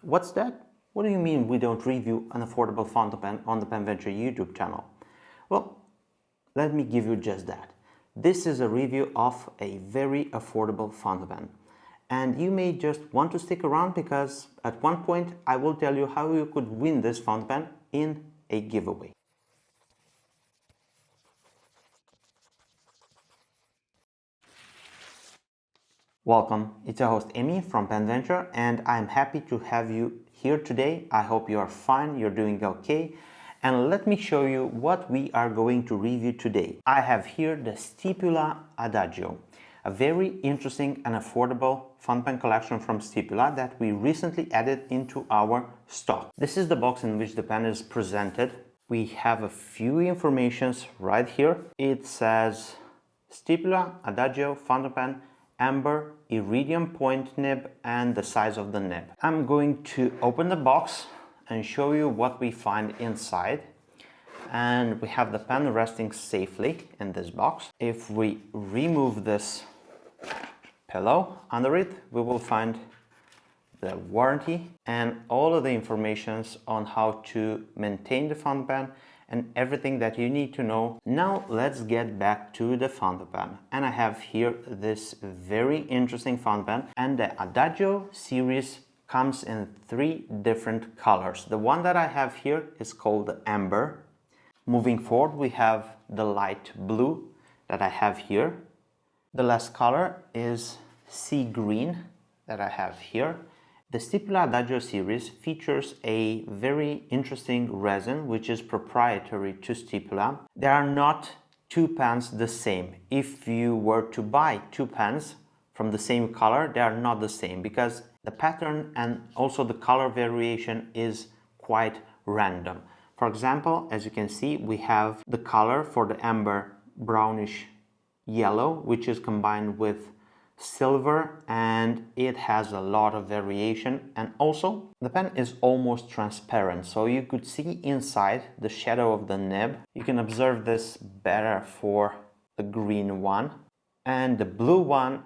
What's that? What do you mean we don't review an affordable fountain pen on the PenVenture YouTube channel? Well, let me give you just that. This is a review of a very affordable fountain pen. And you may just want to stick around because at one point I will tell you how you could win this fountain pen in a giveaway. Welcome, it's your host Amy from PenVenture and I'm happy to have you here today. I hope you are fine, you're doing okay. And let me show you what we are going to review today. I have here the Stipula Adagio, a very interesting and affordable fountain pen collection from Stipula that we recently added into our stock. This is the box in which the pen is presented. We have a few informations right here. It says Stipula Adagio fountain pen, amber, iridium point nib, and the size of the nib. I'm going to open the box and show you what we find inside. And we have the pen resting safely in this box. If we remove this pillow under it, we will find the warranty and all of the informations on how to maintain the fountain pen and everything that you need to know. Now let's get back to the fountain pen. And I have here this very interesting fountain pen, and the Adagio series comes in 3 different colors. The one that I have here is called the amber. Moving forward, we have the light blue that I have here. The last color is sea green that I have here. The Stipula Adagio series features a very interesting resin which is proprietary to Stipula. There are not 2 pens the same. If you were to buy 2 pens from the same color, they are not the same because the pattern and also the color variation is quite random. For example, as you can see, we have the color for the amber brownish yellow, which is combined with silver, and it has a lot of variation. And also the pen is almost transparent, so you could see inside the shadow of the nib. You can observe this better for the green one, and the blue one,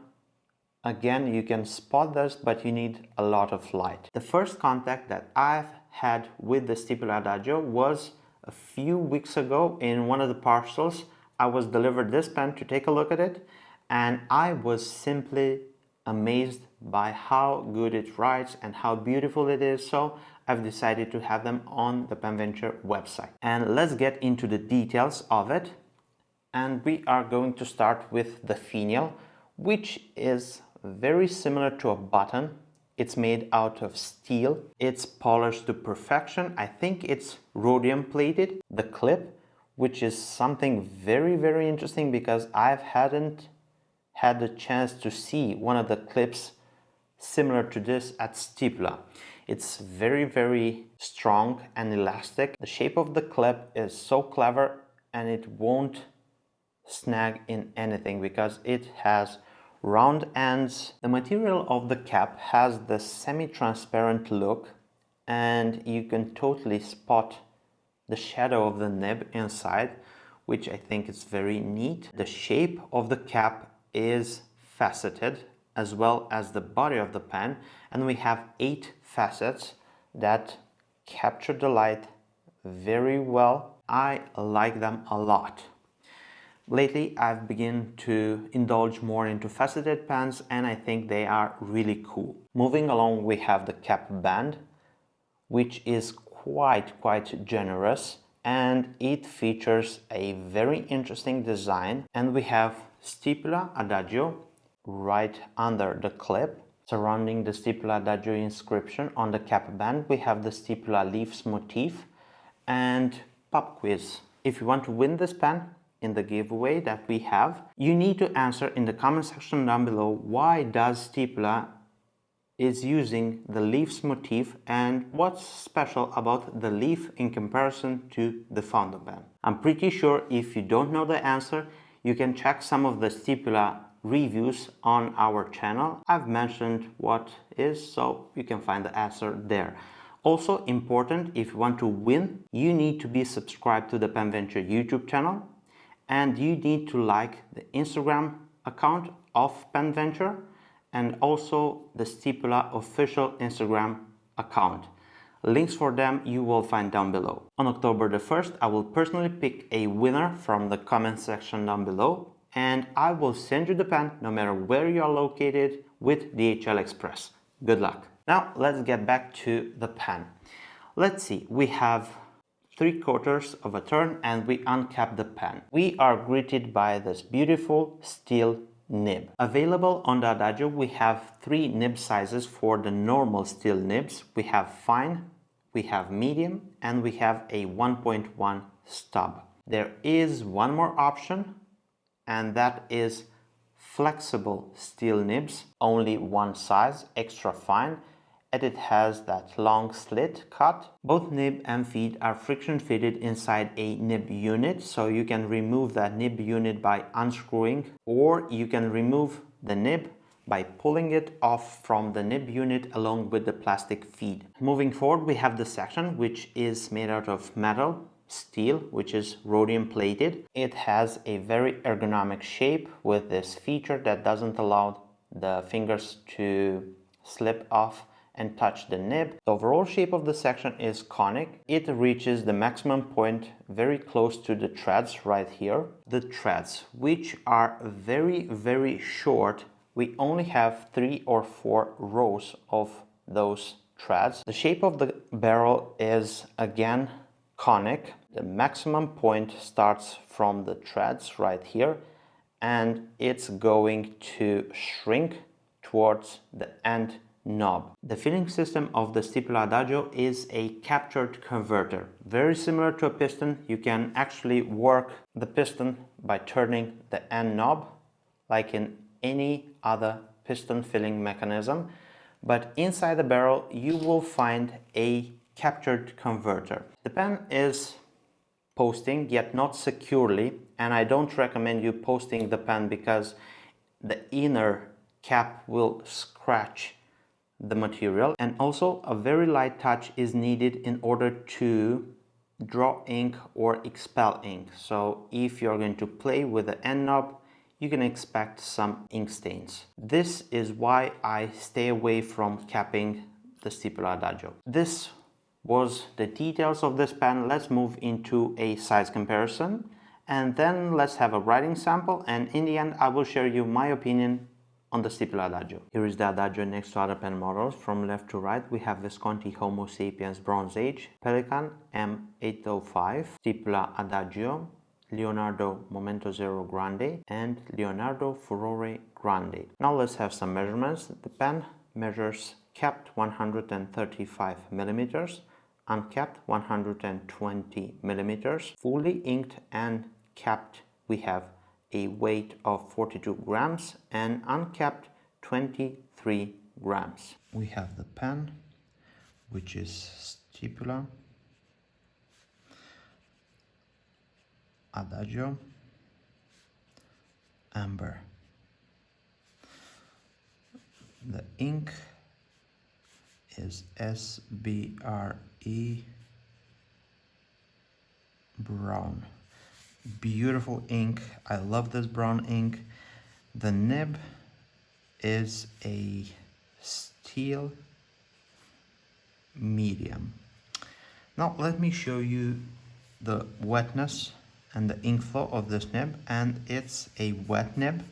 again, you can spot this, but you need a lot of light. The first contact that I've had with the Stipula Adagio was a few weeks ago. In one of the parcels I was delivered this pen to take a look at it, and I was simply amazed by how good it writes and how beautiful it is. So I've decided to have them on the PenVenture website. And let's get into the details of it. And we are going to start with the finial, which is very similar to a button. It's made out of steel. It's polished to perfection. I think it's rhodium plated. The clip, which is something very, very interesting because I hadn't had the chance to see one of the clips similar to this at Stipula. It's very, very strong and elastic. The shape of the clip is so clever and it won't snag in anything because it has round ends. The material of the cap has the semi-transparent look, and you can totally spot the shadow of the nib inside, which I think is very neat. The shape of the cap is faceted as well as the body of the pen, and we have 8 facets that capture the light very well. I like them a lot. Lately, I've begun to indulge more into faceted pens, and I think they are really cool. Moving along, we have the cap band, which is quite generous, and it features a very interesting design. And we have Stipula Adagio right under the clip. Surrounding the Stipula Adagio inscription on the cap band, we have the Stipula leaves motif and pop quiz. If you want to win this pen in the giveaway that we have, you need to answer in the comment section down below why does Stipula is using the leaves motif and what's special about the leaf in comparison to the fountain pen. I'm pretty sure if you don't know the answer, you can check some of the Stipula reviews on our channel. I've mentioned what is, so you can find the answer there. Also important, if you want to win, you need to be subscribed to the PenVenture YouTube channel, and you need to like the Instagram account of PenVenture and also the Stipula official Instagram account. Links for them you will find down below. On October the 1st, I will personally pick a winner from the comment section down below, and I will send you the pen no matter where you are located with DHL Express. Good luck. Now let's get back to the pen. Let's see, we have 3/4 of a turn and we uncap the pen. We are greeted by this beautiful steel nib. Available on the Adagio, we have 3 nib sizes for the normal steel nibs. We have fine, we have medium, and we have a 1.1 stub. There is one more option, and that is flexible steel nibs, only one size, extra fine, and it has that long slit cut. Both nib and feed are friction fitted inside a nib unit, so you can remove that nib unit by unscrewing, or you can remove the nib by pulling it off from the nib unit along with the plastic feed. Moving forward, we have the section which is made out of metal, steel, which is rhodium plated. It has a very ergonomic shape with this feature that doesn't allow the fingers to slip off and touch the nib. The overall shape of the section is conic. It reaches the maximum point very close to the threads right here. The threads, which are very short, we only have 3 or 4 rows of those threads. The shape of the barrel is again conic. The maximum point starts from the threads right here, and it's going to shrink towards the end knob. The filling system of the Stipula Adagio is a captured converter. Very similar to a piston, you can actually work the piston by turning the end knob like in any other piston filling mechanism, but inside the barrel you will find a captured converter. The pen is posting, yet not securely, and I don't recommend you posting the pen because the inner cap will scratch the material, and also a very light touch is needed in order to draw ink or expel ink. So if you're going to play with the end knob, you can expect some ink stains. This is why I stay away from capping the Stipula Adagio. This was the details of this pen. Let's move into a size comparison, and then let's have a writing sample, and in the end I will share you my opinion on the Stipula Adagio. Here is the Adagio next to other pen models. From left to right we have Visconti Homo Sapiens Bronze Age, Pelikan M805, Stipula Adagio, Leonardo Momento Zero Grande, and Leonardo Furore Grande. Now let's have some measurements. The pen measures capped 135 millimeters, uncapped 120 millimeters, fully inked and capped we have a weight of 42 grams and uncapped 23 grams. We have the pen, which is Stipula Adagio Amber. The ink is SBRE brown. Beautiful ink. I love this brown ink. The nib is a steel medium. Now let me show you the wetness and the ink flow of this nib, and it's a wet nib.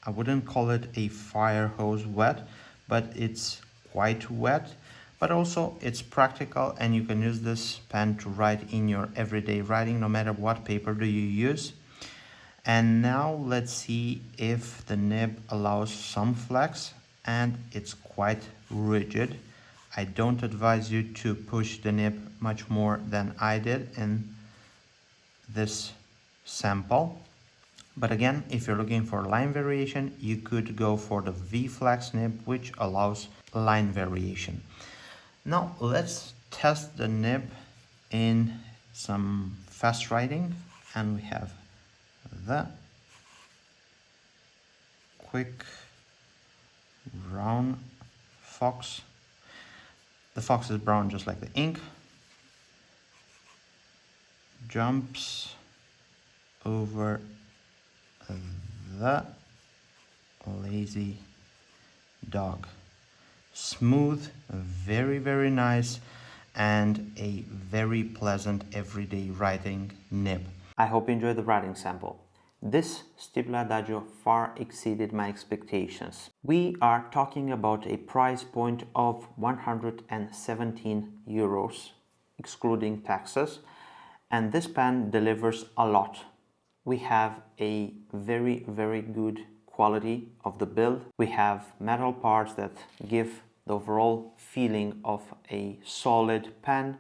I wouldn't call it a fire hose wet, but it's quite wet, but also it's practical, and you can use this pen to write in your everyday writing no matter what paper do you use. And now let's see if the nib allows some flex, and it's quite rigid. I don't advise you to push the nib much more than I did in this sample. But again, if you're looking for line variation, you could go for the V-Flex nib, which allows line variation. Now let's test the nib in some fast writing, and we have the quick brown fox. The fox is brown just like the ink. Jumps over the lazy dog. Smooth, very, very nice, and a very pleasant everyday writing nib. I hope you enjoyed the writing sample. This Stipula Adagio far exceeded my expectations. We are talking about a price point of 117 euros, excluding taxes, and this pen delivers a lot. We have a very, very good quality of the build. We have metal parts that give the overall feeling of a solid pen.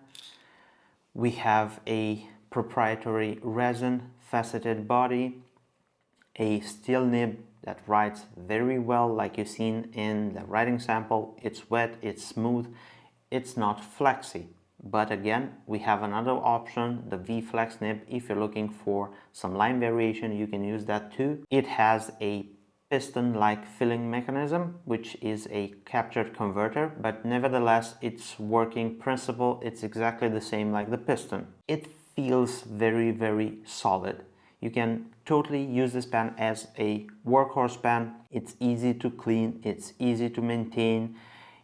We have a proprietary resin faceted body, a steel nib that writes very well, like you've seen in the writing sample. It's wet, it's smooth, it's not flexy. But again, we have another option, the V-Flex nib. If you're looking for some line variation, you can use that too. It has a piston-like filling mechanism, which is a captured converter, but nevertheless, its working principle, it's exactly the same like the piston. It feels very, very solid. You can totally use this pen as a workhorse pen. It's easy to clean, it's easy to maintain.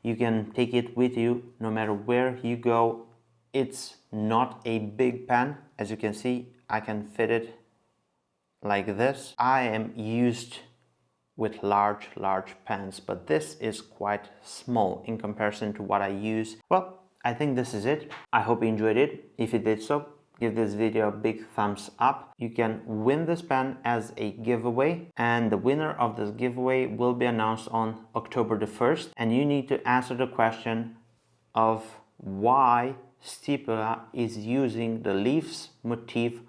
You can take it with you no matter where you go. It's not a big pen. As you can see, I can fit it like this. I am used with large pens, but this is quite small in comparison to what I use. Well, I think this is it. I hope you enjoyed it. If you did so, give this video a big thumbs up. You can win this pen as a giveaway, and the winner of this giveaway will be announced on October the 1st, and you need to answer the question of why Stipula is using the leaves motif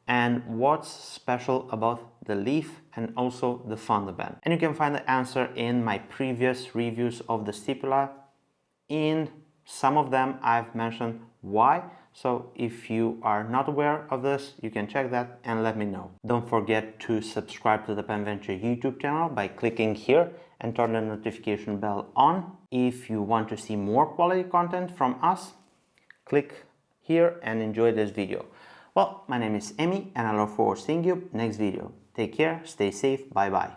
and what's special about the leaf and also the fondant. And you can find the answer in my previous reviews of the Stipula. In some of them I've mentioned why, so if you are not aware of this, you can check that and let me know. Don't forget to subscribe to the Penventure YouTube channel by clicking here and turn the notification bell on. If you want to see more quality content from us, click here and enjoy this video. Well, my name is Emmy and I look forward to seeing you next video. Take care, stay safe, bye bye.